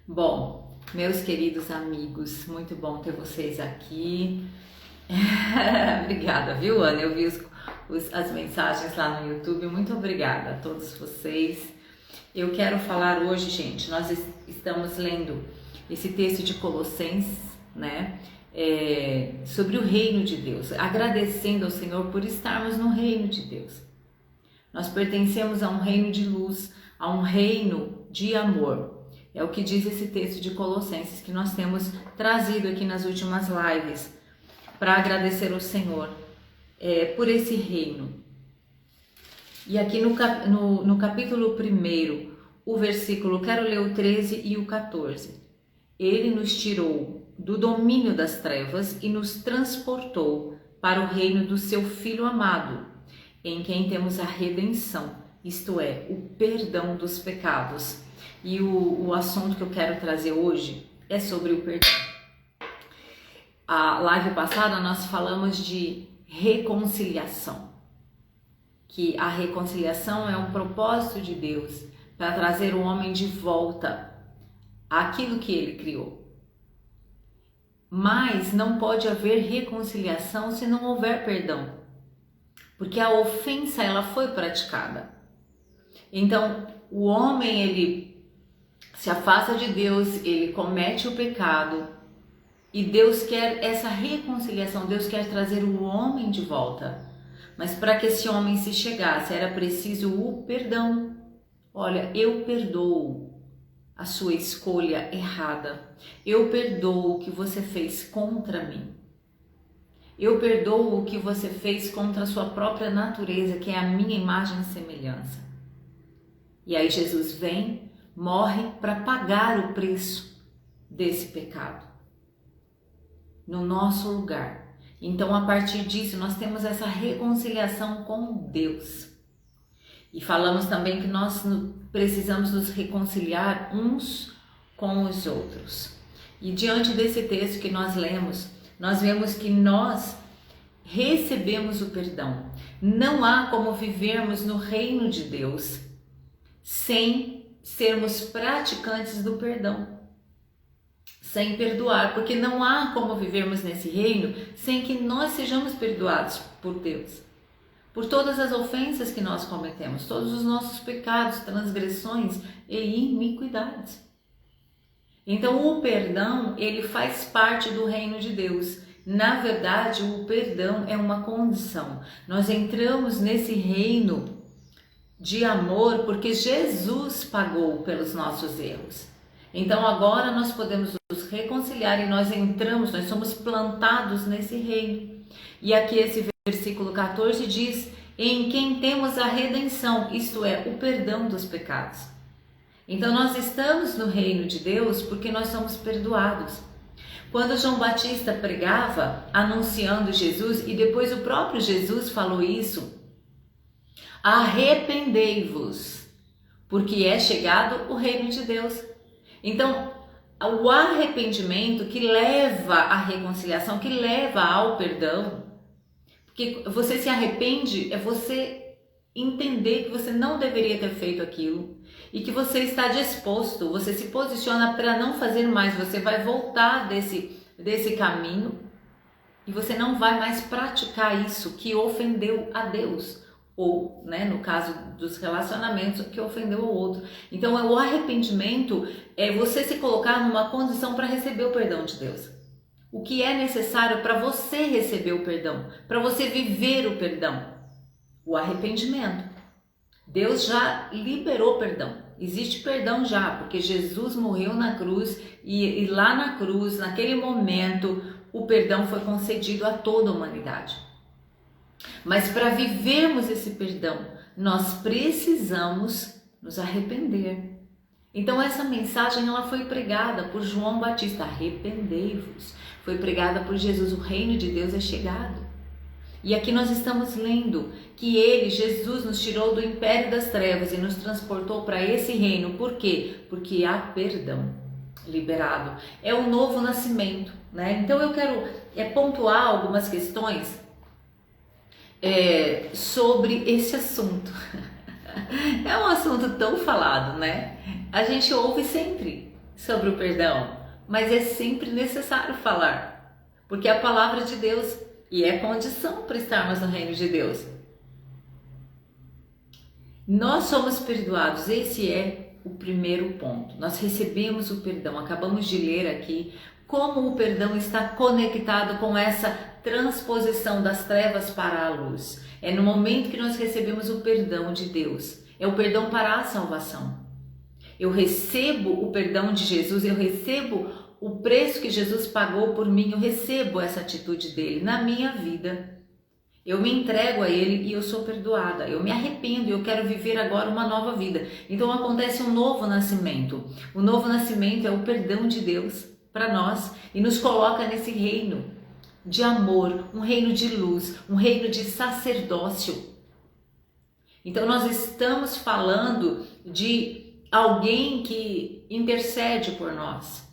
Bom, meus queridos amigos, muito bom ter vocês aqui. Obrigada, viu, Ana? Eu vi as mensagens lá no YouTube. Muito obrigada a todos vocês. Eu quero falar hoje, gente, nós estamos lendo esse texto de Colossenses, né? Sobre o reino de Deus, agradecendo ao Senhor por estarmos no reino de Deus. Nós pertencemos a um reino de luz, a um reino de amor. É o que diz esse texto de Colossenses que nós temos trazido aqui nas últimas lives para agradecer ao Senhor por esse reino. E aqui no capítulo 1, o versículo, quero ler o 13 e o 14. Ele nos tirou do domínio das trevas e nos transportou para o reino do seu Filho amado, em quem temos a redenção, isto é, o perdão dos pecados. E o assunto que eu quero trazer hoje é sobre o perdão. A live passada nós falamos de reconciliação, que a reconciliação é um propósito de Deus para trazer o homem de volta àquilo que ele criou. Mas não pode haver reconciliação se não houver perdão, porque a ofensa ela foi praticada. Então o homem ele se afasta de Deus, ele comete o pecado e Deus quer essa reconciliação, Deus quer trazer o homem de volta. Mas para que esse homem se chegasse era preciso o perdão. Olha, eu perdoo a sua escolha errada, eu perdoo o que você fez contra mim, eu perdoo o que você fez contra a sua própria natureza, que é a minha imagem e semelhança. E aí Jesus vem, morre para pagar o preço desse pecado no nosso lugar. Então, a partir disso, nós temos essa reconciliação com Deus. E falamos também que nós precisamos nos reconciliar uns com os outros. E diante desse texto que nós lemos, nós vemos que nós recebemos o perdão. Não há como vivermos no reino de Deus sem sermos praticantes do perdão, sem perdoar, porque não há como vivermos nesse reino sem que nós sejamos perdoados por Deus, por todas as ofensas que nós cometemos, todos os nossos pecados, transgressões e iniquidades. Então o perdão, ele faz parte do reino de Deus. Na verdade, o perdão é uma condição. Nós entramos nesse reino de amor porque Jesus pagou pelos nossos erros. Então agora nós podemos nos reconciliar e nós entramos, nós somos plantados nesse reino. E aqui esse versículo 14 diz: em quem temos a redenção, isto é, o perdão dos pecados. Então nós estamos no reino de Deus porque nós somos perdoados. Quando João Batista pregava anunciando Jesus, e depois o próprio Jesus falou isso: arrependei-vos, porque é chegado o reino de Deus. Então, o arrependimento que leva à reconciliação, que leva ao perdão, porque você se arrepende, é você entender que você não deveria ter feito aquilo e que você está disposto, você se posiciona para não fazer mais, você vai voltar desse caminho e você não vai mais praticar isso que ofendeu a Deus. Ou, né, no caso dos relacionamentos, que ofendeu o outro. Então, o arrependimento é você se colocar numa condição para receber o perdão de Deus. O que é necessário para você receber o perdão, para você viver o perdão? O arrependimento. Deus já liberou perdão. Existe perdão já, porque Jesus morreu na cruz e lá na cruz, naquele momento, o perdão foi concedido a toda a humanidade. Mas para vivermos esse perdão, nós precisamos nos arrepender. Então essa mensagem ela foi pregada por João Batista, arrependei-vos. Foi pregada por Jesus, o reino de Deus é chegado. E aqui nós estamos lendo que ele, Jesus, nos tirou do império das trevas e nos transportou para esse reino. Por quê? Porque há perdão liberado. É um novo nascimento, né? Então eu quero pontuar algumas questões sobre esse assunto. É um assunto tão falado, né? A gente ouve sempre sobre o perdão, mas é sempre necessário falar, porque é a palavra de Deus e é condição para estarmos no reino de Deus. Nós somos perdoados, esse é o primeiro ponto. Nós recebemos o perdão, acabamos de ler aqui como o perdão está conectado com essa transposição das trevas para a luz. É no momento que nós recebemos o perdão de Deus, é o perdão para a salvação. Eu recebo o perdão de Jesus, eu recebo o preço que Jesus pagou por mim, eu recebo essa atitude dele na minha vida. Eu me entrego a ele e eu sou perdoada. Eu me arrependo e eu quero viver agora uma nova vida. Então acontece um novo nascimento. O novo nascimento é o perdão de Deus para nós e nos coloca nesse reino de amor, um reino de luz, um reino de sacerdócio. Então nós estamos falando de alguém que intercede por nós.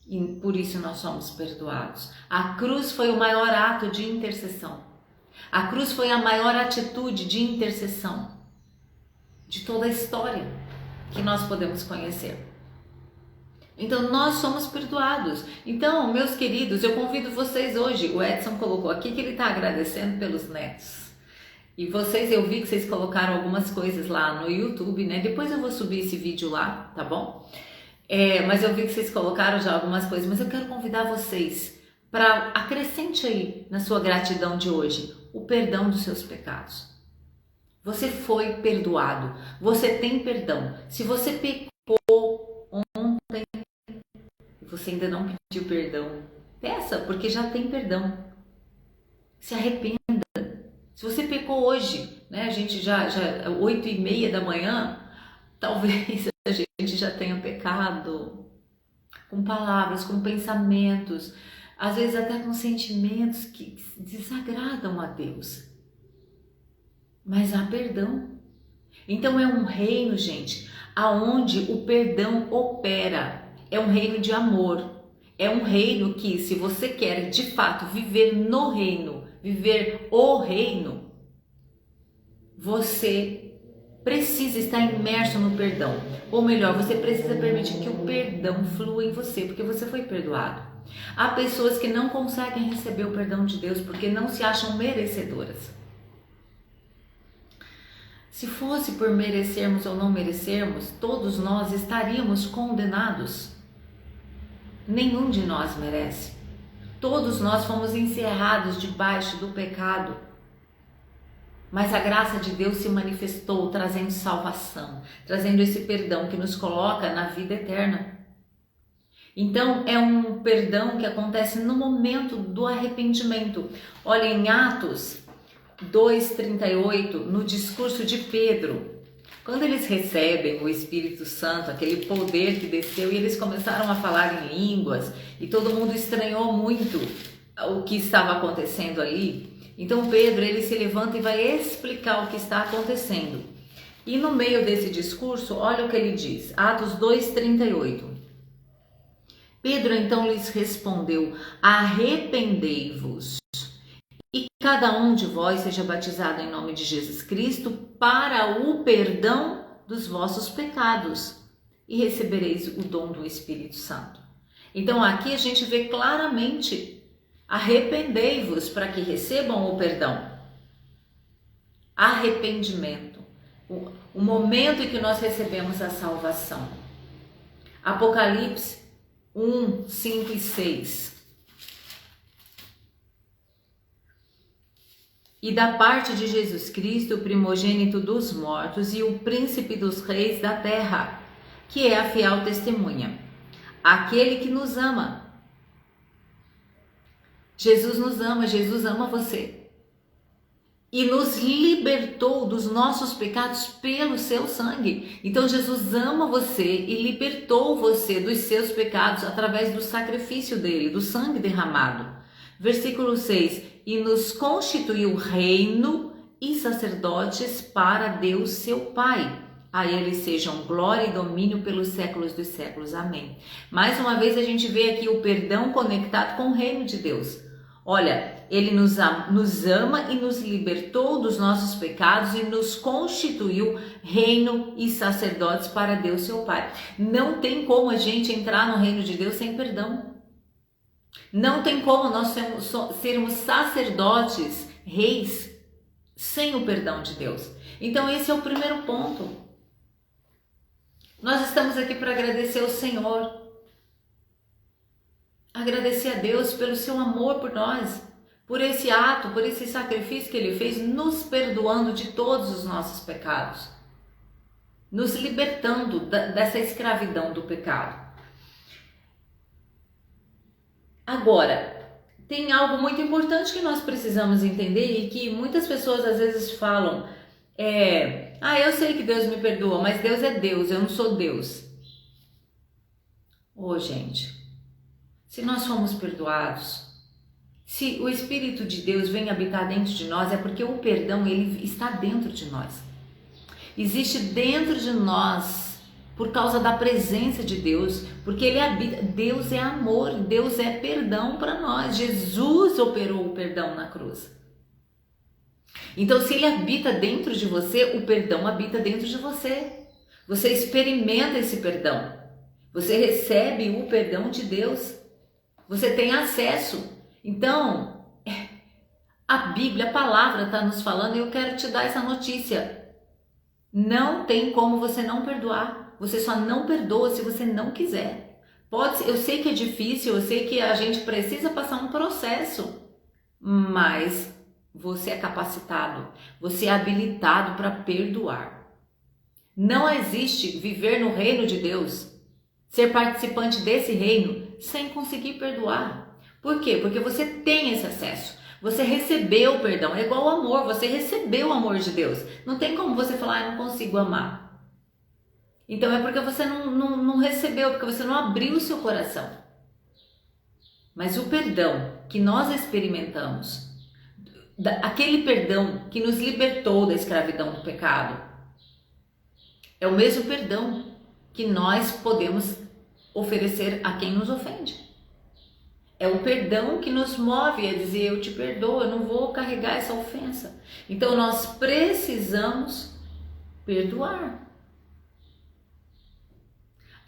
E por isso nós somos perdoados. A cruz foi o maior ato de intercessão. A cruz foi a maior atitude de intercessão de toda a história que nós podemos conhecer. Então nós somos perdoados. Então, meus queridos, eu convido vocês hoje, o Edson colocou aqui que ele está agradecendo pelos netos. E vocês, eu vi que vocês colocaram algumas coisas lá no YouTube, né? Depois eu vou subir esse vídeo lá, tá bom? Mas eu vi que vocês colocaram já algumas coisas, mas eu quero convidar vocês para acrescente aí na sua gratidão de hoje o perdão dos seus pecados. Você foi perdoado, você tem perdão. Se você pecou ontem e você ainda não pediu perdão, peça, porque já tem perdão. Se arrependa. Se você pecou hoje, né? A gente já 8h30 da manhã, talvez a gente já tenha pecado com palavras, com pensamentos, às vezes até com sentimentos que desagradam a Deus. Mas há perdão. Então é um reino, gente, aonde o perdão opera. É um reino de amor. É um reino que, se você quer de fato viver no reino, viver o reino, você precisa estar imerso no perdão. Ou melhor, você precisa permitir que o perdão flua em você, porque você foi perdoado. Há pessoas que não conseguem receber o perdão de Deus porque não se acham merecedoras. Se fosse por merecermos ou não merecermos, todos nós estaríamos condenados. Nenhum de nós merece. Todos nós fomos encerrados debaixo do pecado. Mas a graça de Deus se manifestou trazendo salvação, trazendo esse perdão que nos coloca na vida eterna. Então é um perdão que acontece no momento do arrependimento. Olha, em Atos 2:38, no discurso de Pedro, quando eles recebem o Espírito Santo, aquele poder que desceu, e eles começaram a falar em línguas, e todo mundo estranhou muito o que estava acontecendo ali. Então Pedro, ele se levanta e vai explicar o que está acontecendo. E no meio desse discurso, olha o que ele diz, Atos 2:38. Pedro então lhes respondeu: arrependei-vos e cada um de vós seja batizado em nome de Jesus Cristo para o perdão dos vossos pecados e recebereis o dom do Espírito Santo. Então aqui a gente vê claramente: arrependei-vos para que recebam o perdão. Arrependimento, o momento em que nós recebemos a salvação. Apocalipse 1, 5 e 6. E da parte de Jesus Cristo, o primogênito dos mortos e o príncipe dos reis da terra, que é a fiel testemunha, aquele que nos ama. Jesus nos ama, Jesus ama você. E nos libertou dos nossos pecados pelo seu sangue. Então Jesus ama você e libertou você dos seus pecados através do sacrifício dele, do sangue derramado. Versículo 6. E nos constituiu reino e sacerdotes para Deus seu Pai. A ele sejam glória e domínio pelos séculos dos séculos. Amém. Mais uma vez a gente vê aqui o perdão conectado com o reino de Deus. Olha, Ele nos ama e nos libertou dos nossos pecados e nos constituiu reino e sacerdotes para Deus, seu Pai. Não tem como a gente entrar no reino de Deus sem perdão. Não tem como nós sermos sacerdotes, reis, sem o perdão de Deus. Então esse é o primeiro ponto. Nós estamos aqui para agradecer ao Senhor. Agradecer a Deus pelo seu amor por nós, por esse ato, por esse sacrifício que Ele fez, nos perdoando de todos os nossos pecados, nos libertando dessa escravidão do pecado. Agora, tem algo muito importante que nós precisamos entender e que muitas pessoas às vezes falam, eu sei que Deus me perdoa, mas Deus é Deus, eu não sou Deus. Gente, se nós fomos perdoados, se o Espírito de Deus vem habitar dentro de nós, é porque o perdão ele está dentro de nós. Existe dentro de nós por causa da presença de Deus, porque Ele habita. Deus é amor, Deus é perdão para nós. Jesus operou o perdão na cruz. Então, se Ele habita dentro de você, o perdão habita dentro de você. Você experimenta esse perdão. Você recebe o perdão de Deus. Você tem acesso. Então, a Bíblia, a palavra está nos falando e eu quero te dar essa notícia. Não tem como você não perdoar. Você só não perdoa se você não quiser. Eu sei que é difícil, eu sei que a gente precisa passar um processo, mas você é capacitado, você é habilitado para perdoar. Não existe viver no reino de Deus, ser participante desse reino sem conseguir perdoar. Por quê? Porque você tem esse acesso. Você recebeu o perdão, é igual ao amor, você recebeu o amor de Deus. Não tem como você falar, eu não consigo amar. Então é porque você não recebeu, porque você não abriu o seu coração. Mas o perdão que nós experimentamos, aquele perdão que nos libertou da escravidão do pecado, é o mesmo perdão que nós podemos oferecer a quem nos ofende. É o perdão que nos move a dizer, eu te perdoo, eu não vou carregar essa ofensa. Então nós precisamos perdoar.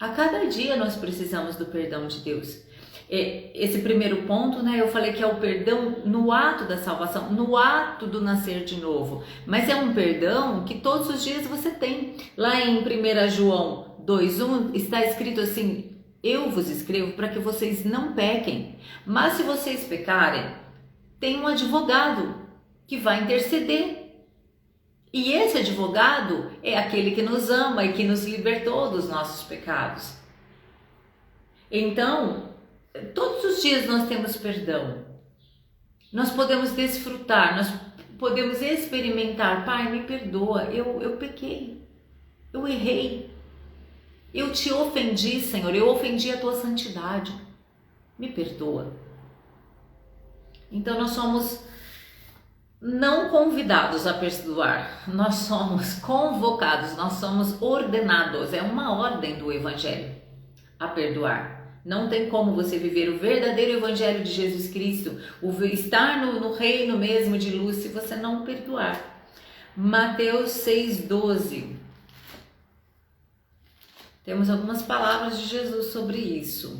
A cada dia nós precisamos do perdão de Deus. Esse primeiro ponto, eu falei que é o perdão no ato da salvação, no ato do nascer de novo. Mas é um perdão que todos os dias você tem. Lá em 1 João 2,1 está escrito assim, eu vos escrevo para que vocês não pequem. Mas se vocês pecarem, tem um advogado que vai interceder. E esse advogado é aquele que nos ama e que nos libertou dos nossos pecados. Então, todos os dias nós temos perdão. Nós podemos desfrutar, nós podemos experimentar. Pai, me perdoa, eu pequei, eu errei. Eu te ofendi, Senhor, eu ofendi a tua santidade. Me perdoa. Então nós somos não convidados a perdoar, nós somos convocados, nós somos ordenados, é uma ordem do Evangelho a perdoar. Não tem como você viver o verdadeiro Evangelho de Jesus Cristo, estar no reino mesmo de luz, se você não perdoar. Mateus 6,12. Temos algumas palavras de Jesus sobre isso.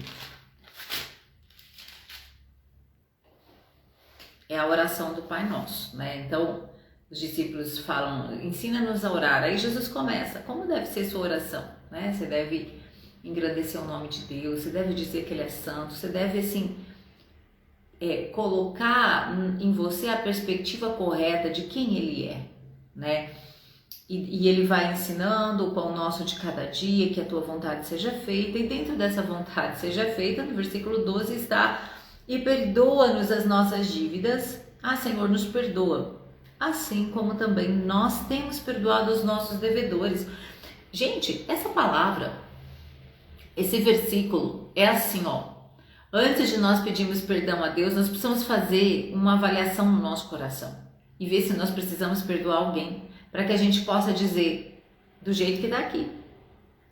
É a oração do Pai Nosso, Então, os discípulos falam, ensina-nos a orar. Aí Jesus começa, como deve ser sua oração, Você deve engrandecer o nome de Deus, você deve dizer que Ele é santo, você deve, colocar em você a perspectiva correta de quem Ele é, E Ele vai ensinando o pão nosso de cada dia, que a tua vontade seja feita, e dentro dessa vontade seja feita, no versículo 12 está... E perdoa-nos as nossas dívidas. Senhor, nos perdoa. Assim como também nós temos perdoado os nossos devedores. Gente, essa palavra, esse versículo é assim, Antes de nós pedirmos perdão a Deus, nós precisamos fazer uma avaliação no nosso coração. E ver se nós precisamos perdoar alguém. Para que a gente possa dizer, do jeito que está aqui.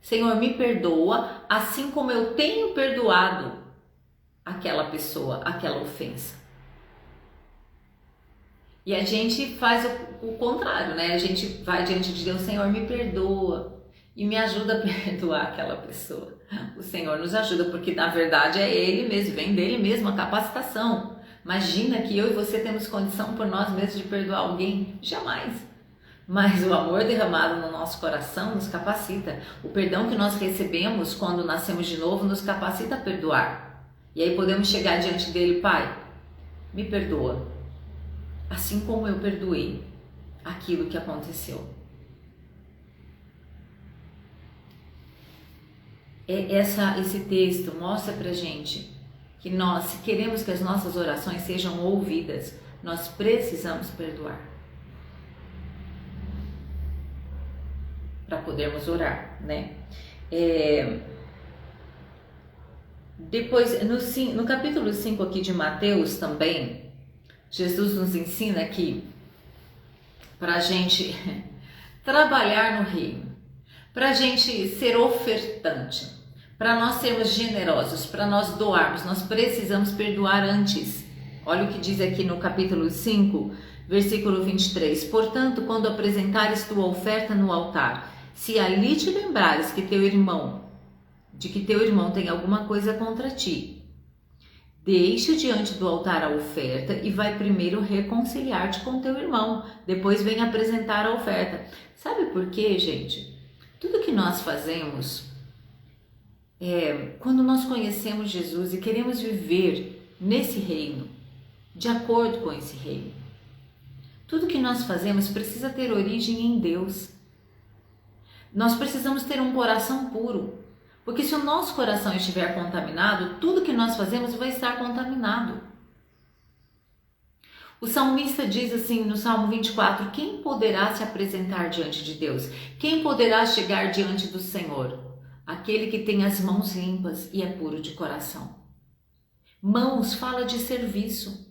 Senhor, me perdoa, assim como eu tenho perdoado aquela pessoa, aquela ofensa. E a gente faz o contrário, né? A gente vai diante de Deus, Senhor, me perdoa e me ajuda a perdoar aquela pessoa. O Senhor nos ajuda, porque na verdade é Ele mesmo, vem dele mesmo a capacitação. Imagina que eu e você temos condição por nós mesmos de perdoar alguém? Jamais. Mas o amor derramado no nosso coração nos capacita. O perdão que nós recebemos quando nascemos de novo nos capacita a perdoar. E aí podemos chegar diante dele, Pai, me perdoa, assim como eu perdoei aquilo que aconteceu. Esse texto mostra pra gente que nós, se queremos que as nossas orações sejam ouvidas, nós precisamos perdoar para podermos orar, né? Depois, no capítulo 5 aqui de Mateus também, Jesus nos ensina que para a gente trabalhar no reino, para a gente ser ofertante, para nós sermos generosos, para nós doarmos, nós precisamos perdoar antes. Olha o que diz aqui no capítulo 5, versículo 23. Portanto, quando apresentares tua oferta no altar, se ali te lembrares de que teu irmão tem alguma coisa contra ti, deixa diante do altar a oferta e vai primeiro reconciliar-te com teu irmão, depois vem apresentar a oferta. Sabe por quê, gente? Tudo que nós fazemos, quando nós conhecemos Jesus e queremos viver nesse reino, de acordo com esse reino, tudo que nós fazemos precisa ter origem em Deus. Nós precisamos ter um coração puro, porque se o nosso coração estiver contaminado, tudo que nós fazemos vai estar contaminado. O salmista diz assim no Salmo 24, quem poderá se apresentar diante de Deus? Quem poderá chegar diante do Senhor? Aquele que tem as mãos limpas e é puro de coração. Mãos fala de serviço.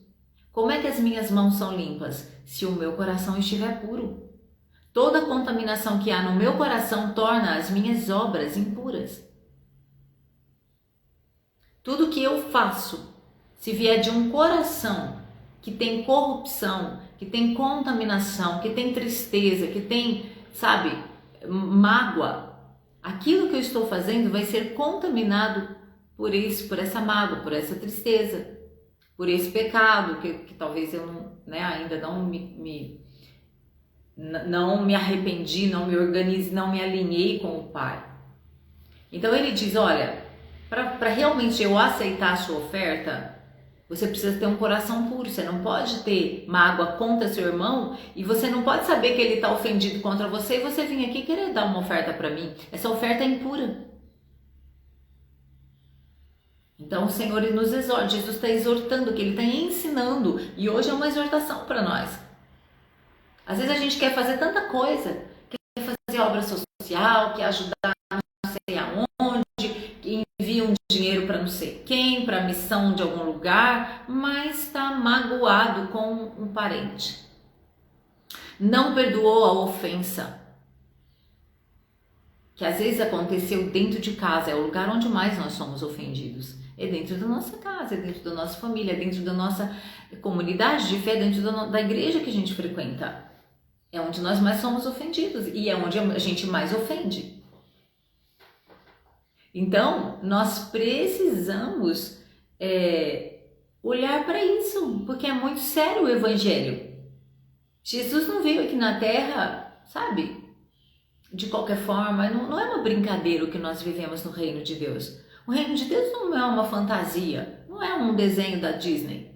Como é que as minhas mãos são limpas? Se o meu coração estiver puro. Toda contaminação que há no meu coração torna as minhas obras impuras. Tudo que eu faço, se vier de um coração que tem corrupção, que tem contaminação, que tem tristeza, que tem, mágoa, aquilo que eu estou fazendo vai ser contaminado por isso, por essa mágoa, por essa tristeza, por esse pecado que talvez eu ainda não me arrependi, não me organizei, não me alinhei com o Pai. Então ele diz, olha, para realmente eu aceitar a sua oferta, você precisa ter um coração puro. Você não pode ter mágoa contra seu irmão e você não pode saber que ele está ofendido contra você e você vir aqui querer dar uma oferta para mim. Essa oferta é impura. Então o Senhor nos exorta, Jesus está exortando, que Ele está ensinando, e hoje é uma exortação para nós. Às vezes a gente quer fazer tanta coisa, quer fazer obra social, quer ajudar não sei aonde, que envia um dinheiro para não sei quem, para missão de algum lugar, mas está magoado com um parente. Não perdoou a ofensa, que às vezes aconteceu dentro de casa, é o lugar onde mais nós somos ofendidos. É dentro da nossa casa, é dentro da nossa família, é dentro da nossa comunidade de fé, é dentro da igreja que a gente frequenta. É onde nós mais somos ofendidos e é onde a gente mais ofende. Então, nós precisamos olhar para isso, porque é muito sério o Evangelho. Jesus não veio aqui na Terra, de qualquer forma, não é uma brincadeira o que nós vivemos no reino de Deus. O reino de Deus não é uma fantasia, não é um desenho da Disney.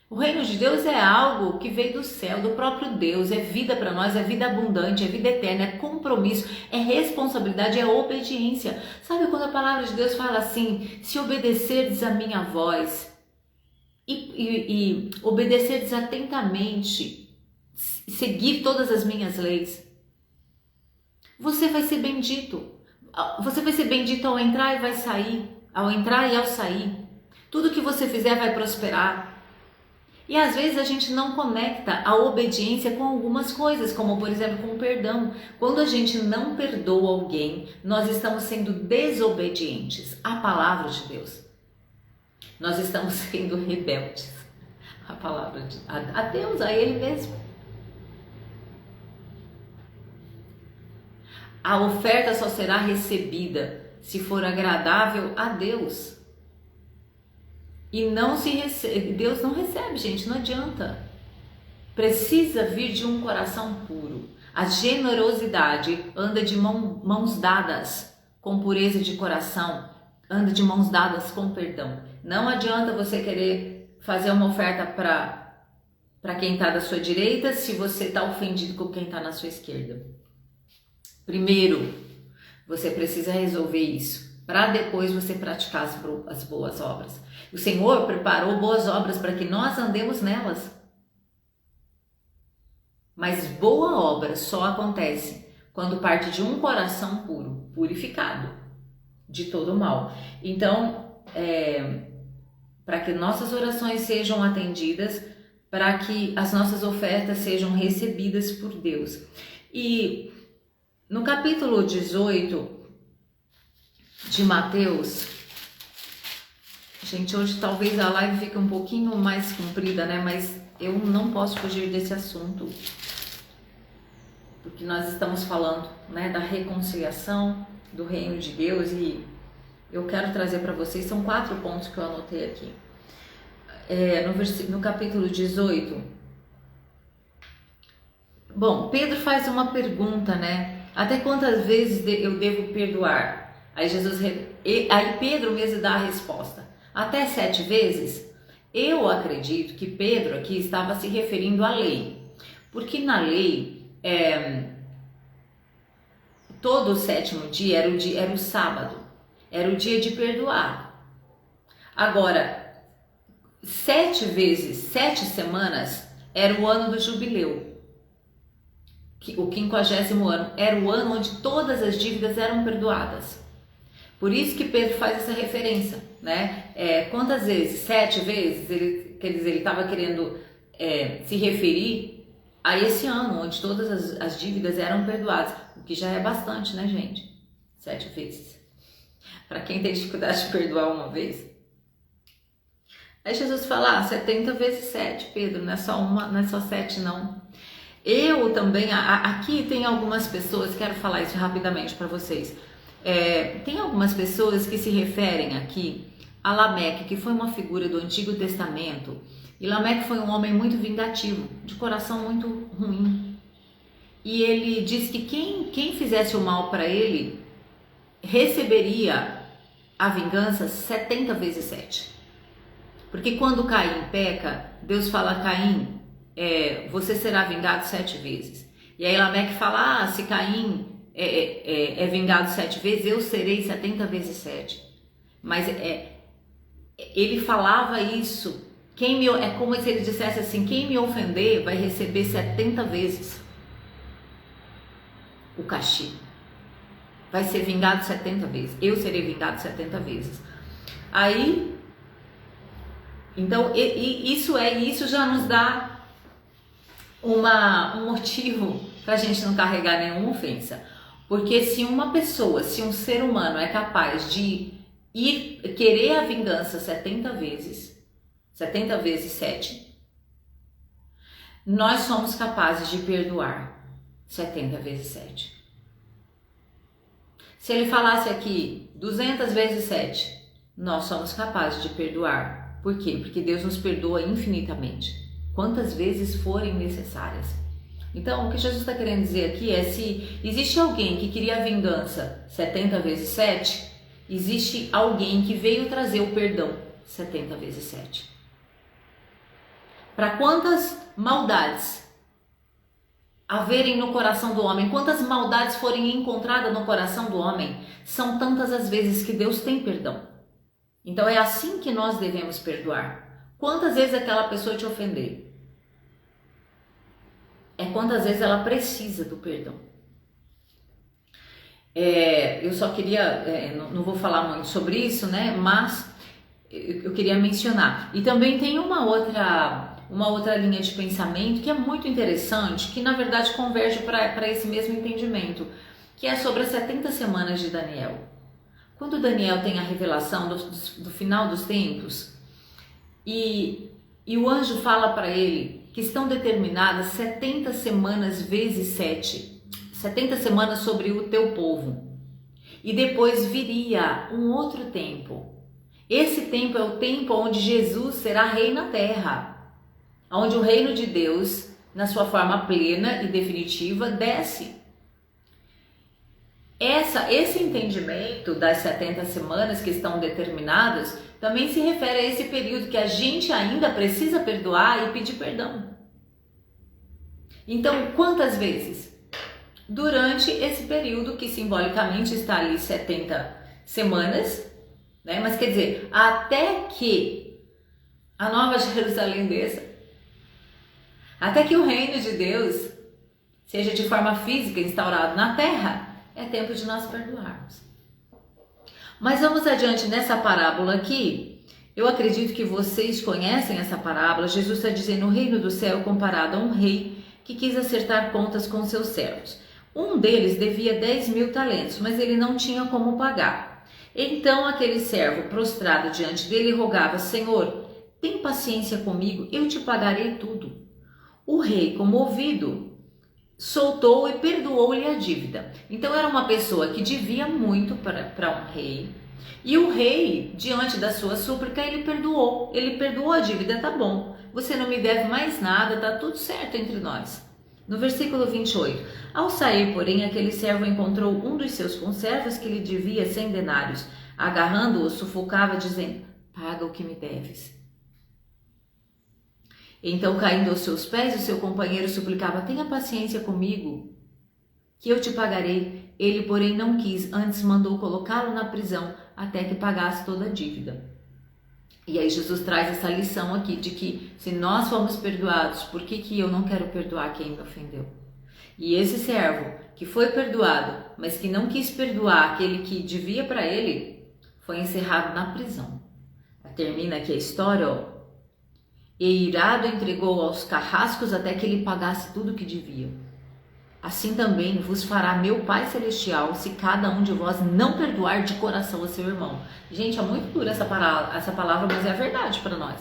O reino de Deus é algo que veio do céu, do próprio Deus, é vida para nós, é vida abundante, é vida eterna, é compromisso, é responsabilidade, é obediência. Sabe quando a palavra de Deus fala assim, se obedecerdes a minha voz e obedecerdes atentamente, seguir todas as minhas leis, você vai ser bendito. Você vai ser bendito ao entrar e vai sair, ao entrar e ao sair. Tudo que você fizer vai prosperar. E às vezes a gente não conecta a obediência com algumas coisas, como por exemplo com o perdão. Quando a gente não perdoa alguém, nós estamos sendo desobedientes à palavra de Deus. Nós estamos sendo rebeldes a palavra a Deus, a Ele mesmo. A oferta só será recebida se for agradável a Deus. E não se recebe, Deus não recebe, gente, não adianta. Precisa vir de um coração puro. A generosidade anda de mãos dadas com pureza de coração, anda de mãos dadas com perdão. Não adianta você querer fazer uma oferta para quem está da sua direita se você está ofendido com quem está na sua esquerda. Primeiro, você precisa resolver isso, para depois você praticar as boas obras. O Senhor preparou boas obras para que nós andemos nelas. Mas boa obra só acontece quando parte de um coração puro, purificado de todo mal. Então, para que nossas orações sejam atendidas, para que as nossas ofertas sejam recebidas por Deus. E no capítulo 18 de Mateus, gente, hoje talvez a live fique um pouquinho mais comprida, né? Mas eu não posso fugir desse assunto, porque nós estamos falando, né, da reconciliação do reino de Deus e eu quero trazer para vocês, são 4 pontos que eu anotei aqui. No capítulo 18, bom, Pedro faz uma pergunta, né? Até quantas vezes eu devo perdoar? Aí Pedro mesmo dá a resposta. Até 7 vezes? Eu acredito que Pedro aqui estava se referindo à lei. Porque na lei, todo o 7º dia era o sábado. Era o dia de perdoar. Agora, 7 vezes, 7 semanas, era o ano do jubileu. O 50º ano era o ano onde todas as dívidas eram perdoadas. Por isso que Pedro faz essa referência, né? Quantas vezes? 7 vezes? Ele estava querendo se referir a esse ano, onde todas as dívidas eram perdoadas, o que já é bastante, né, gente? 7 vezes. Para quem tem dificuldade de perdoar uma vez. Aí Jesus fala, 70 vezes 7, Pedro, não é só 7 não. Eu também, aqui tem algumas pessoas, quero falar isso rapidamente para vocês. Tem algumas pessoas que se referem aqui a Lameque, que foi uma figura do Antigo Testamento. E Lameque foi um homem muito vingativo, de coração muito ruim. E ele diz que quem fizesse o mal para ele, receberia a vingança 70 vezes 7. Porque quando Caim peca, Deus fala a Caim, você será vingado 7 vezes. E aí Lameque fala, se Caim é vingado 7 vezes, eu serei 70 vezes 7. Mas ele falava isso, é como se ele dissesse assim, quem me ofender vai receber 70 vezes o castigo. Vai ser vingado 70 vezes, eu serei vingado 70 vezes. Aí, então, isso já nos dá um motivo para a gente não carregar nenhuma ofensa. Porque se um ser humano é capaz de querer a vingança 70 vezes 7, nós somos capazes de perdoar 70 vezes 7. Se ele falasse aqui 200 vezes 7, nós somos capazes de perdoar. Por quê? Porque Deus nos perdoa infinitamente, quantas vezes forem necessárias. Então, o que Jesus está querendo dizer aqui é, se existe alguém que queria a vingança 70 vezes 7, existe alguém que veio trazer o perdão 70 vezes 7. Para quantas maldades haverem no coração do homem, quantas maldades forem encontradas no coração do homem, são tantas as vezes que Deus tem perdão. Então é assim que nós devemos perdoar. Quantas vezes aquela pessoa te ofender? Quantas vezes ela precisa do perdão. Eu só queria, não vou falar muito sobre isso, né? Mas eu queria mencionar. E também tem uma outra linha de pensamento que é muito interessante, que na verdade converge para esse mesmo entendimento, que é sobre as 70 semanas de Daniel. Quando Daniel tem a revelação do final dos tempos, e E o anjo fala para ele que estão determinadas 70 semanas vezes 7, 70 semanas sobre o teu povo. E depois viria um outro tempo. Esse tempo é o tempo onde Jesus será rei na terra, onde o reino de Deus, na sua forma plena e definitiva, desce. Esse entendimento das 70 semanas que estão determinadas também se refere a esse período que a gente ainda precisa perdoar e pedir perdão. Então, quantas vezes? Durante esse período que simbolicamente está ali 70 semanas, né? Mas quer dizer, até que a Nova Jerusalém desça, até que o reino de Deus seja de forma física instaurado na terra, é tempo de nós perdoarmos. Mas vamos adiante nessa parábola aqui. Eu acredito que vocês conhecem essa parábola. Jesus está dizendo: o reino do céu comparado a um rei que quis acertar contas com seus servos. Um deles devia 10.000 talentos, mas ele não tinha como pagar. Então aquele servo, prostrado diante dele, rogava: Senhor, tem paciência comigo, eu te pagarei tudo. O rei, comovido, soltou e perdoou-lhe a dívida. Então era uma pessoa que devia muito para um rei, e o rei, diante da sua súplica, ele perdoou a dívida. Tá bom, você não me deve mais nada, tá tudo certo entre nós. No versículo 28, ao sair, porém, aquele servo encontrou um dos seus conservos que lhe devia 100 denários. Agarrando-o, sufocava, dizendo: paga o que me deves. Então, caindo aos seus pés, o seu companheiro suplicava: tenha paciência comigo, que eu te pagarei. Ele, porém, não quis, antes mandou colocá-lo na prisão até que pagasse toda a dívida. E aí Jesus traz essa lição aqui de que se nós fomos perdoados, por que eu não quero perdoar quem me ofendeu? E esse servo que foi perdoado, mas que não quis perdoar aquele que devia para ele, foi encerrado na prisão. Termina aqui a história, ó. E irado entregou aos carrascos até que ele pagasse tudo o que devia. Assim também vos fará meu Pai Celestial, se cada um de vós não perdoar de coração a seu irmão. Gente, é muito dura essa palavra, mas é a verdade para nós.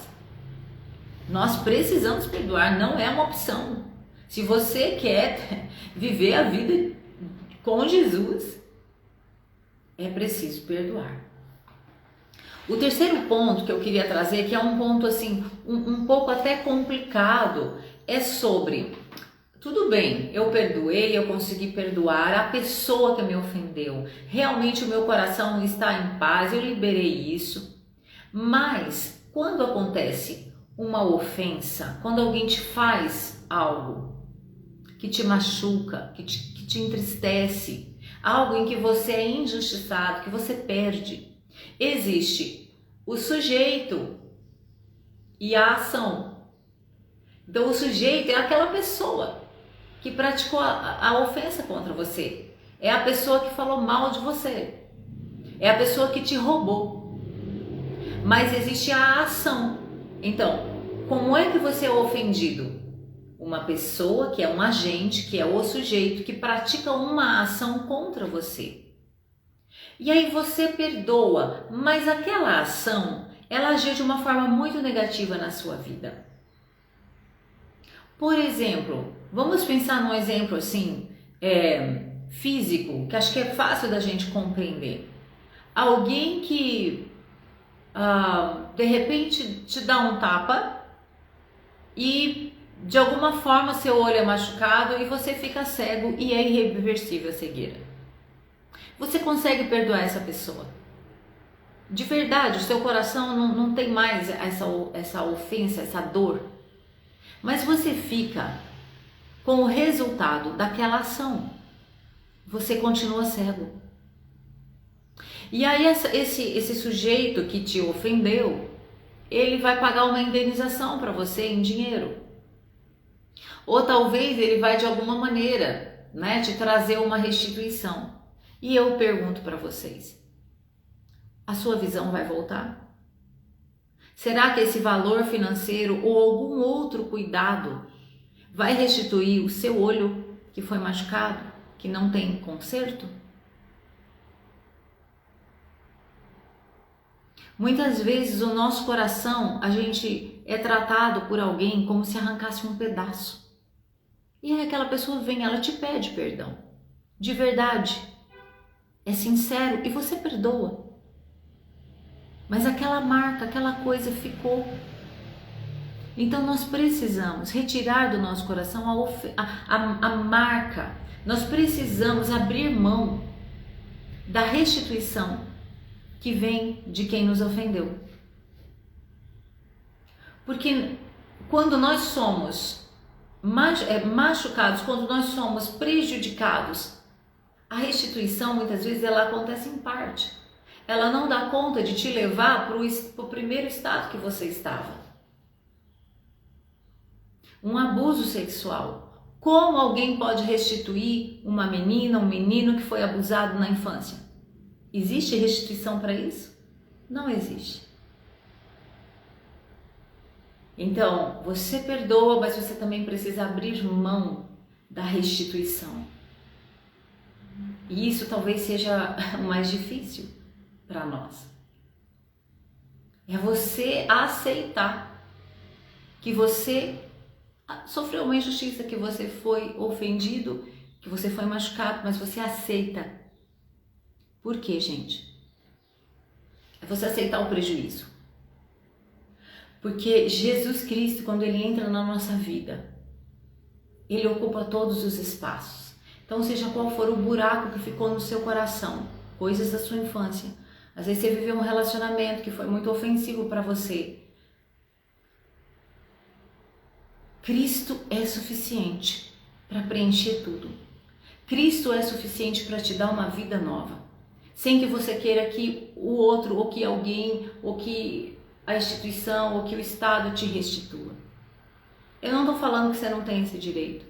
Nós precisamos perdoar, não é uma opção. Se você quer viver a vida com Jesus, é preciso perdoar. O terceiro ponto que eu queria trazer, que é um ponto assim, um pouco até complicado, é sobre: tudo bem, eu perdoei, eu consegui perdoar a pessoa que me ofendeu, realmente o meu coração está em paz, eu liberei isso, mas quando acontece uma ofensa, quando alguém te faz algo que te machuca, que te entristece, algo em que você é injustiçado, que você perde, existe o sujeito e a ação. Então o sujeito é aquela pessoa que praticou a ofensa contra você, é a pessoa que falou mal de você, é a pessoa que te roubou, mas existe a ação. Então, como é que você é ofendido? Uma pessoa que é um agente, que é o sujeito que pratica uma ação contra você. E aí você perdoa, mas aquela ação, ela agiu de uma forma muito negativa na sua vida. Por exemplo, vamos pensar num exemplo assim, físico, que acho que é fácil da gente compreender. Alguém que de repente te dá um tapa e de alguma forma seu olho é machucado e você fica cego e é irreversível a cegueira. Você consegue perdoar essa pessoa? De verdade, o seu coração não tem mais essa ofensa, essa dor. Mas você fica com o resultado daquela ação. Você continua cego. E aí esse sujeito que te ofendeu, ele vai pagar uma indenização para você em dinheiro. Ou talvez ele vai de alguma maneira, né, te trazer uma restituição. E eu pergunto para vocês, a sua visão vai voltar? Será que esse valor financeiro ou algum outro cuidado vai restituir o seu olho que foi machucado, que não tem conserto? Muitas vezes o nosso coração, a gente é tratado por alguém como se arrancasse um pedaço. E aí aquela pessoa vem, ela te pede perdão, de verdade, é sincero e você perdoa. Mas aquela marca, aquela coisa ficou. Então nós precisamos retirar do nosso coração a marca, nós precisamos abrir mão da restituição que vem de quem nos ofendeu. Porque quando nós somos machucados, quando nós somos prejudicados, a restituição muitas vezes ela acontece em parte. Ela não dá conta de te levar para o primeiro estado que você estava. Um abuso sexual. Como alguém pode restituir uma menina, um menino que foi abusado na infância? Existe restituição para isso? Não existe. Então, você perdoa, mas você também precisa abrir mão da restituição. E isso talvez seja o mais difícil para nós. É você aceitar que você sofreu uma injustiça, que você foi ofendido, que você foi machucado, mas você aceita. Por quê, gente? É você aceitar o prejuízo. Porque Jesus Cristo, quando Ele entra na nossa vida, Ele ocupa todos os espaços. Então, seja qual for o buraco que ficou no seu coração, coisas da sua infância, às vezes você viveu um relacionamento que foi muito ofensivo para você. Cristo é suficiente para preencher tudo. Cristo é suficiente para te dar uma vida nova. Sem que você queira que o outro, ou que alguém, ou que a instituição, ou que o Estado te restitua. Eu não estou falando que você não tem esse direito.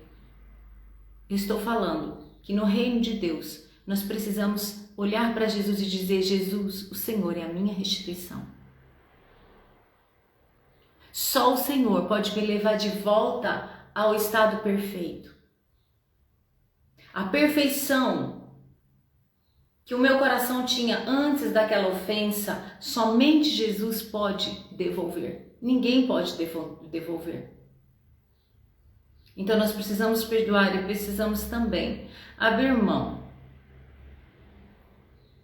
Eu estou falando que no reino de Deus nós precisamos olhar para Jesus e dizer: Jesus, o Senhor é a minha restituição. Só o Senhor pode me levar de volta ao estado perfeito. A perfeição que o meu coração tinha antes daquela ofensa, somente Jesus pode devolver. Ninguém pode devolver. Então nós precisamos perdoar e precisamos também abrir mão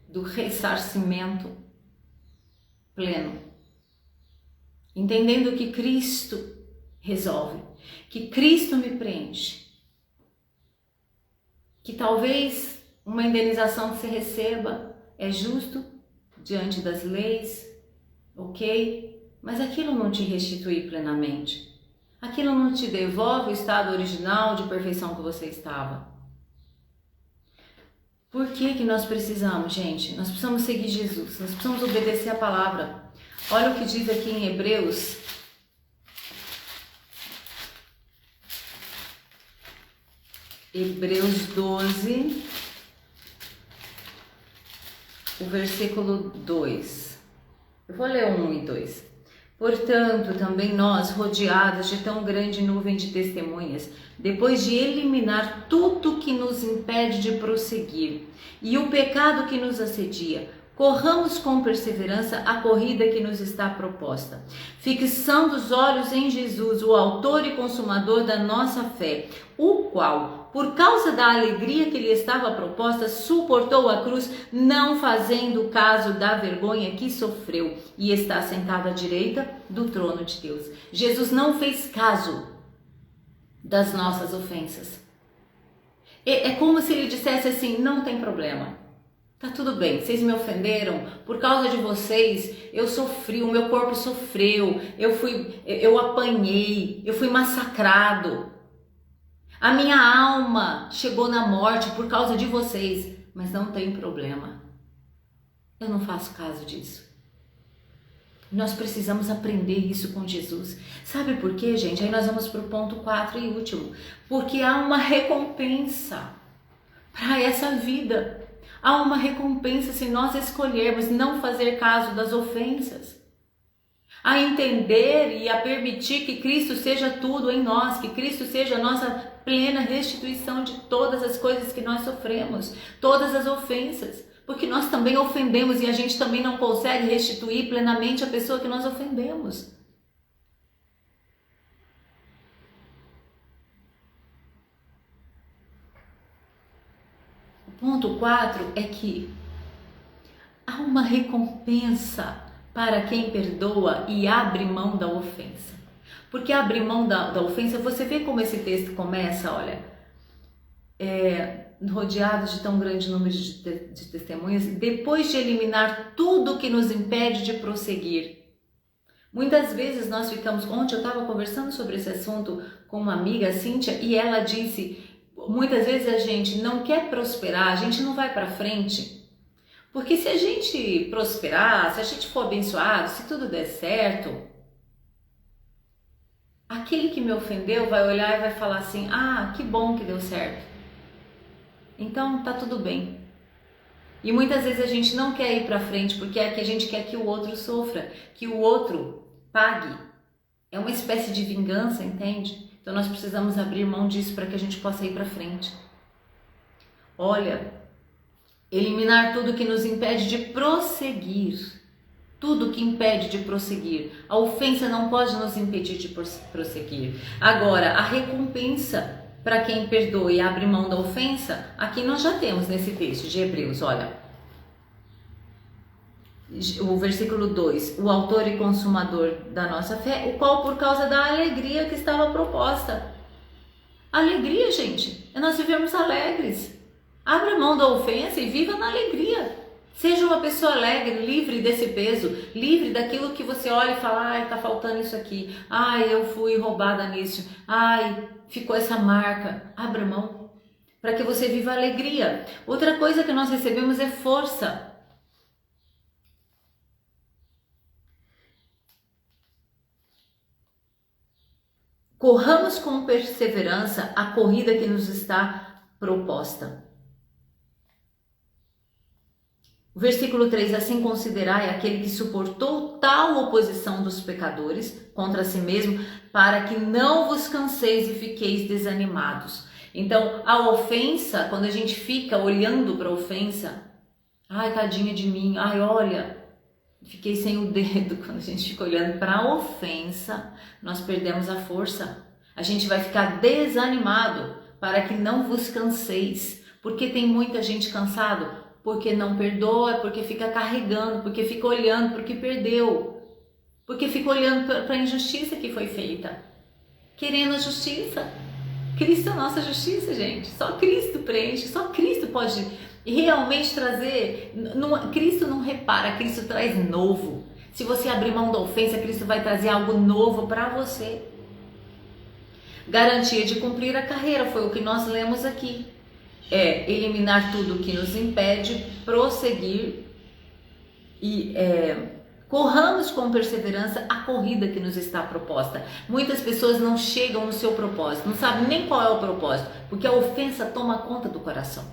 do ressarcimento pleno. Entendendo que Cristo resolve, que Cristo me preenche, que talvez uma indenização que você receba é justo diante das leis, ok? Mas aquilo não te restitui plenamente. Aquilo não te devolve o estado original de perfeição que você estava. Por que nós precisamos, gente? Nós precisamos seguir Jesus, nós precisamos obedecer a palavra. Olha o que diz aqui em Hebreus. Hebreus 12, o versículo 2. Eu vou ler o 1 e 2. Portanto, também nós, rodeados de tão grande nuvem de testemunhas, depois de eliminar tudo que nos impede de prosseguir e o pecado que nos assedia, corramos com perseverança a corrida que nos está proposta, fixando os olhos em Jesus, o autor e consumador da nossa fé, o qual, por causa da alegria que lhe estava proposta, suportou a cruz, não fazendo caso da vergonha que sofreu, e está sentado à direita do trono de Deus. Jesus não fez caso das nossas ofensas. É como se ele dissesse assim: não tem problema. Tá tudo bem, vocês me ofenderam, por causa de vocês eu sofri, o meu corpo sofreu, eu apanhei, eu fui massacrado. A minha alma chegou na morte por causa de vocês, mas não tem problema. Eu não faço caso disso. Nós precisamos aprender isso com Jesus. Sabe por quê, gente? Aí nós vamos para o ponto 4 e último. Porque há uma recompensa para essa vida. Há uma recompensa se nós escolhermos não fazer caso das ofensas. A entender e a permitir que Cristo seja tudo em nós, que Cristo seja a nossa plena restituição de todas as coisas que nós sofremos, todas as ofensas, porque nós também ofendemos e a gente também não consegue restituir plenamente a pessoa que nós ofendemos. ponto 4 é que há uma recompensa para quem perdoa e abre mão da ofensa. Porque abrir mão da ofensa, você vê como esse texto começa, olha, rodeados de tão grande número de testemunhas, depois de eliminar tudo que nos impede de prosseguir. Muitas vezes nós ficamos, ontem eu estava conversando sobre esse assunto com uma amiga, a Cíntia, e ela disse, muitas vezes a gente não quer prosperar, a gente não vai para frente, porque se a gente prosperar, se a gente for abençoado, se tudo der certo, aquele que me ofendeu vai olhar e vai falar assim, ah, que bom que deu certo, então tá tudo bem. E muitas vezes a gente não quer ir para frente porque é que a gente quer que o outro sofra, que o outro pague. É uma espécie de vingança, entende? Então nós precisamos abrir mão disso para que a gente possa ir para frente. Olha, eliminar tudo que nos impede de prosseguir. Tudo que impede de prosseguir. A ofensa não pode nos impedir de prosseguir. Agora, a recompensa para quem perdoa e abre mão da ofensa, aqui nós já temos nesse texto de Hebreus, olha. O versículo 2, o autor e consumador da nossa fé, o qual por causa da alegria que estava proposta. Alegria, gente, é nós vivermos alegres. Abra mão da ofensa e viva na alegria. Seja uma pessoa alegre, livre desse peso, livre daquilo que você olha e fala, ai, tá faltando isso aqui, ai, eu fui roubada nisso, ai, ficou essa marca. Abra mão para que você viva alegria. Outra coisa que nós recebemos é força. Corramos com perseverança a corrida que nos está proposta. O versículo 3, assim considerai aquele que suportou tal oposição dos pecadores contra si mesmo, para que não vos canseis e fiqueis desanimados. Então, a ofensa, quando a gente fica olhando para a ofensa, ai, tadinha de mim, ai, olha, fiquei sem o dedo. Quando a gente fica olhando para a ofensa, nós perdemos a força. A gente vai ficar desanimado, para que não vos canseis. Porque tem muita gente cansado, porque não perdoa, porque fica carregando, porque fica olhando porque perdeu, porque fica olhando para a injustiça que foi feita, querendo a justiça. Cristo é a nossa justiça, gente. Só Cristo preenche, só Cristo pode realmente trazer. Cristo não repara, Cristo traz novo. Se você abrir mão da ofensa, Cristo vai trazer algo novo para você. Garantia de cumprir a carreira, foi o que nós lemos aqui. É eliminar tudo que nos impede, prosseguir e corramos com perseverança a corrida que nos está proposta. Muitas pessoas não chegam no seu propósito, não sabem nem qual é o propósito, porque a ofensa toma conta do coração.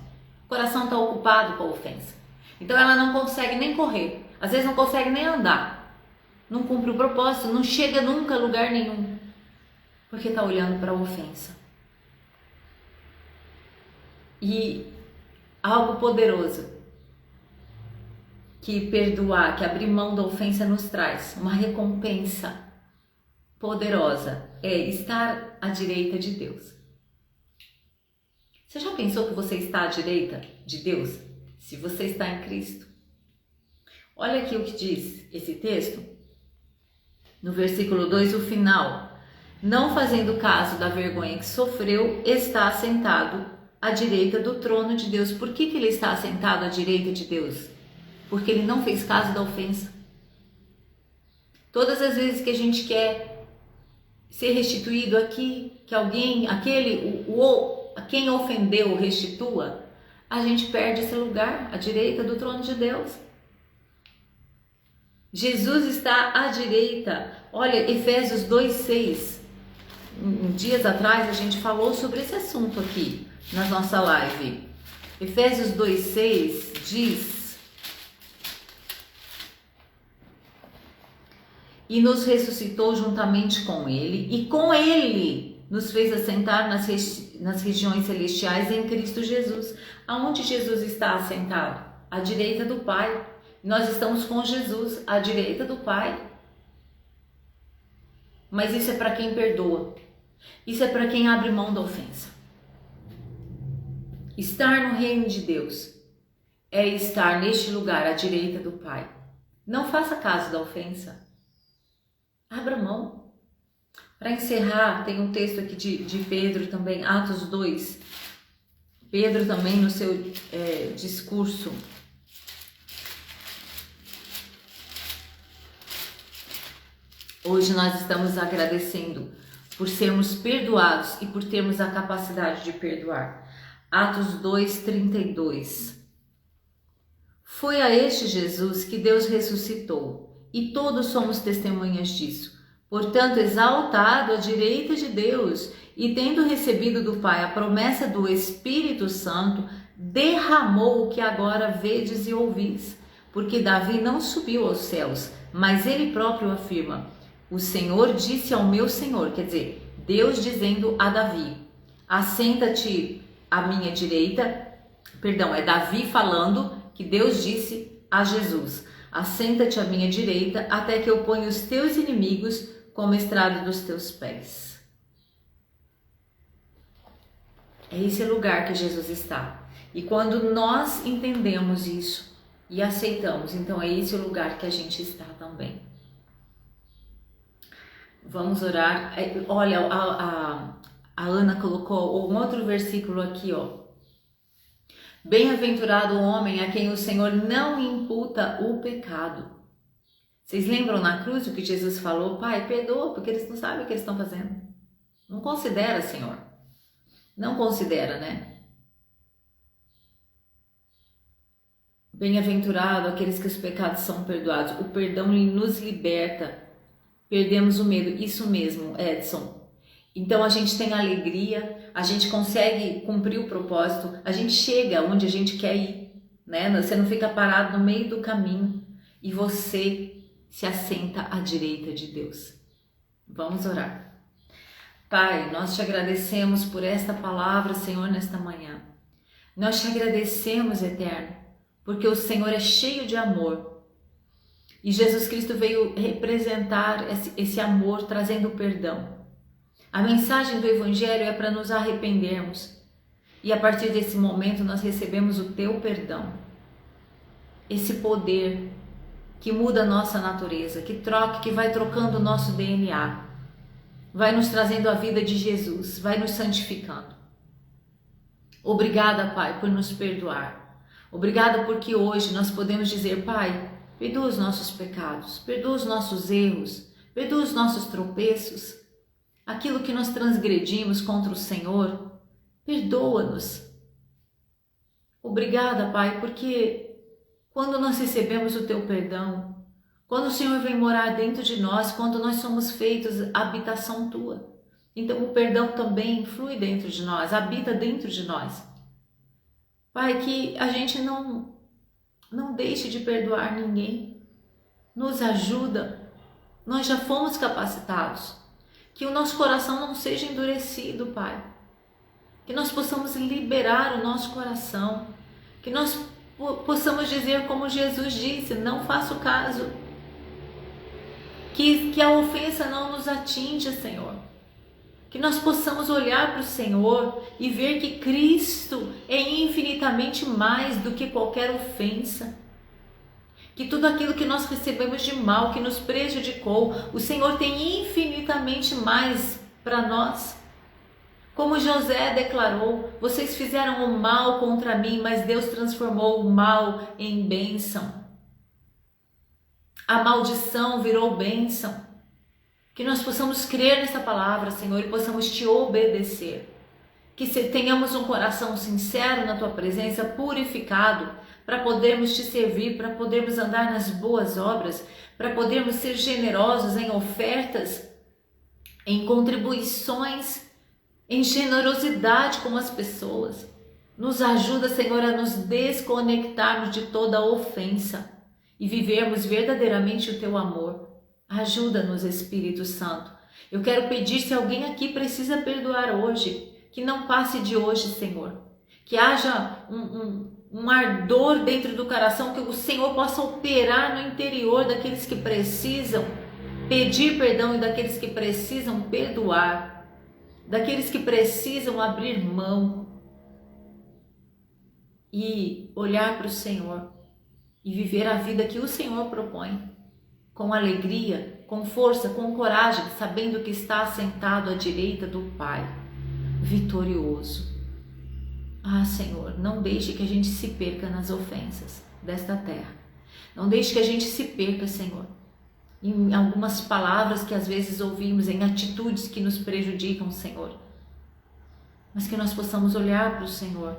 O coração está ocupado com a ofensa. Então ela não consegue nem correr, às vezes não consegue nem andar, não cumpre o propósito, não chega nunca a lugar nenhum, porque está olhando para a ofensa. E algo poderoso que perdoar, que abrir mão da ofensa nos traz, uma recompensa poderosa, é estar à direita de Deus. Você já pensou que você está à direita de Deus? Se você está em Cristo. Olha aqui o que diz esse texto, no versículo 2, o final. Não fazendo caso da vergonha que sofreu, está assentado à direita do trono de Deus. Por que ele está assentado à direita de Deus? Porque ele não fez caso da ofensa. Todas as vezes que a gente quer ser restituído aqui, que alguém, quem ofendeu restitua, a gente perde esse lugar, à direita do trono de Deus. Jesus está à direita. Olha, Efésios 2:6. Dias atrás a gente falou sobre esse assunto aqui na nossa live. Efésios 2:6 diz: e nos ressuscitou juntamente com ele, e com ele nos fez assentar nas regiões celestiais em Cristo Jesus. Aonde Jesus está assentado? À direita do Pai. Nós estamos com Jesus à direita do Pai. Mas isso é para quem perdoa. Isso é para quem abre mão da ofensa. Estar no reino de Deus é estar neste lugar à direita do Pai. Não faça caso da ofensa. Abra mão. Para encerrar, tem um texto aqui de Pedro também, Atos 2. Pedro também no seu discurso. Hoje nós estamos agradecendo por sermos perdoados e por termos a capacidade de perdoar. Atos 2:32. Foi a este Jesus que Deus ressuscitou, e todos somos testemunhas disso. Portanto, exaltado à direita de Deus, e tendo recebido do Pai a promessa do Espírito Santo, derramou o que agora vedes e ouvis. Porque Davi não subiu aos céus, mas ele próprio afirma: o Senhor disse ao meu Senhor, quer dizer, Deus dizendo a Davi: assenta-te à minha direita. Perdão, é Davi falando que Deus disse a Jesus: assenta-te à minha direita até que eu ponha os teus inimigos como estrado dos teus pés. É esse lugar que Jesus está. E quando nós entendemos isso e aceitamos, então é esse o lugar que a gente está também. Vamos orar. Olha, a Ana colocou um outro versículo aqui, ó. Bem-aventurado o homem a quem o Senhor não imputa o pecado. Vocês lembram na cruz o que Jesus falou? Pai, perdoa, porque eles não sabem o que eles estão fazendo. Não considera, Senhor. Não considera, né? Bem-aventurado aqueles que os pecados são perdoados. O perdão nos liberta. Perdemos o medo. Isso mesmo, Edson. Então a gente tem alegria, a gente consegue cumprir o propósito, a gente chega onde a gente quer ir, né? Você não fica parado no meio do caminho e você se assenta à direita de Deus. Vamos orar. Pai, nós te agradecemos por esta palavra, Senhor, nesta manhã. Nós te agradecemos, Eterno, porque o Senhor é cheio de amor. E Jesus Cristo veio representar esse amor, trazendo perdão. A mensagem do Evangelho é para nos arrependermos. E a partir desse momento nós recebemos o teu perdão. Esse poder que muda a nossa natureza, que vai trocando o nosso DNA. Vai nos trazendo a vida de Jesus, vai nos santificando. Obrigada, Pai, por nos perdoar. Obrigada porque hoje nós podemos dizer: Pai, perdoa os nossos pecados, perdoa os nossos erros, perdoa os nossos tropeços, aquilo que nós transgredimos contra o Senhor, perdoa-nos. Obrigada, Pai, porque quando nós recebemos o teu perdão, quando o Senhor vem morar dentro de nós, quando nós somos feitos habitação tua, então o perdão também flui dentro de nós, habita dentro de nós. Pai, que a gente não deixe de perdoar ninguém. Nos ajuda. Nós já fomos capacitados. Que o nosso coração não seja endurecido, Pai. Que nós possamos liberar o nosso coração. Que nós possamos dizer como Jesus disse: não faço caso. Que a ofensa não nos atinja, Senhor. Que nós possamos olhar para o Senhor e ver que Cristo é infinitamente mais do que qualquer ofensa. Que tudo aquilo que nós recebemos de mal, que nos prejudicou, o Senhor tem infinitamente mais para nós. Como José declarou: vocês fizeram o mal contra mim, mas Deus transformou o mal em bênção. A maldição virou bênção. Que nós possamos crer nessa palavra, Senhor, e possamos te obedecer. Que tenhamos um coração sincero na tua presença, purificado, para podermos te servir, para podermos andar nas boas obras, para podermos ser generosos em ofertas, em contribuições, em generosidade com as pessoas. Nos ajuda, Senhor, a nos desconectarmos de toda ofensa e vivermos verdadeiramente o teu amor. Ajuda-nos, Espírito Santo. Eu quero pedir, se alguém aqui precisa perdoar hoje, que não passe de hoje, Senhor. Que haja um ardor dentro do coração, que o Senhor possa operar no interior daqueles que precisam pedir perdão e daqueles que precisam perdoar, daqueles que precisam abrir mão. e olhar para o Senhor e viver a vida que o Senhor propõe, com alegria, com força, com coragem, sabendo que está sentado à direita do Pai, vitorioso. Ah, Senhor, não deixe que a gente se perca nas ofensas desta terra. Não deixe que a gente se perca, Senhor, em algumas palavras que às vezes ouvimos, em atitudes que nos prejudicam, Senhor. Mas que nós possamos olhar para o Senhor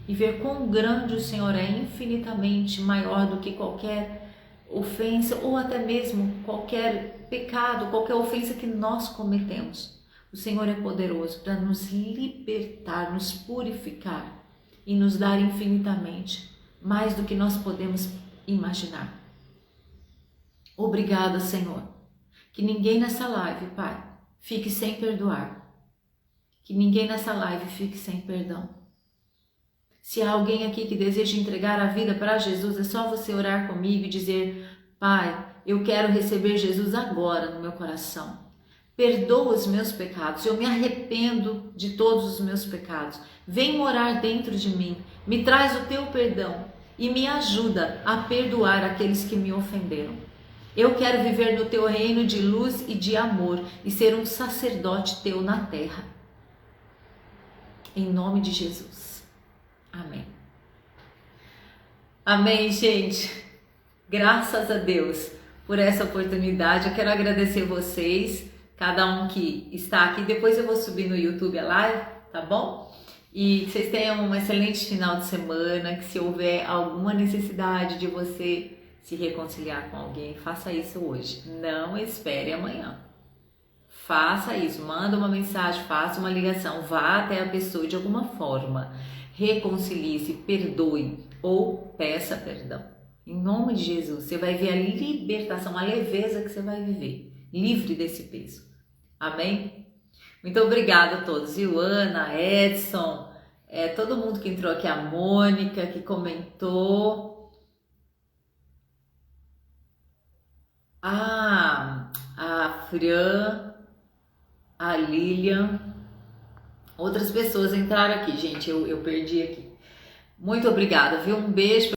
e ver quão grande o Senhor é, infinitamente maior do que qualquer ofensa ou até mesmo qualquer pecado, qualquer ofensa que nós cometemos. O Senhor é poderoso para nos libertar, nos purificar e nos dar infinitamente mais do que nós podemos imaginar. Obrigada, Senhor. Que ninguém nessa live, Pai, fique sem perdoar. Que ninguém nessa live fique sem perdão. Se há alguém aqui que deseja entregar a vida para Jesus, é só você orar comigo e dizer: Pai, eu quero receber Jesus agora no meu coração. Perdoa os meus pecados, eu me arrependo de todos os meus pecados. Vem morar dentro de mim, me traz o teu perdão e me ajuda a perdoar aqueles que me ofenderam. Eu quero viver no teu reino de luz e de amor e ser um sacerdote teu na terra. Em nome de Jesus. Amém. Amém, gente. Graças a Deus por essa oportunidade. Eu quero agradecer vocês, cada um que está aqui. Depois eu vou subir no YouTube a live, tá bom? E que vocês tenham um excelente final de semana, que se houver alguma necessidade de você se reconciliar com alguém, faça isso hoje. Não espere amanhã. Faça isso, manda uma mensagem, faça uma ligação, vá até a pessoa de alguma forma. Reconcilie-se, perdoe ou peça perdão. Em nome de Jesus, você vai ver a libertação, a leveza que você vai viver, livre desse peso. Amém? Muito obrigada a todos, Ana, Edson, todo mundo que entrou aqui, a Mônica, que comentou, a Fran, a Lilian, outras pessoas entraram aqui, gente, eu perdi aqui. Muito obrigada, viu? Um beijo.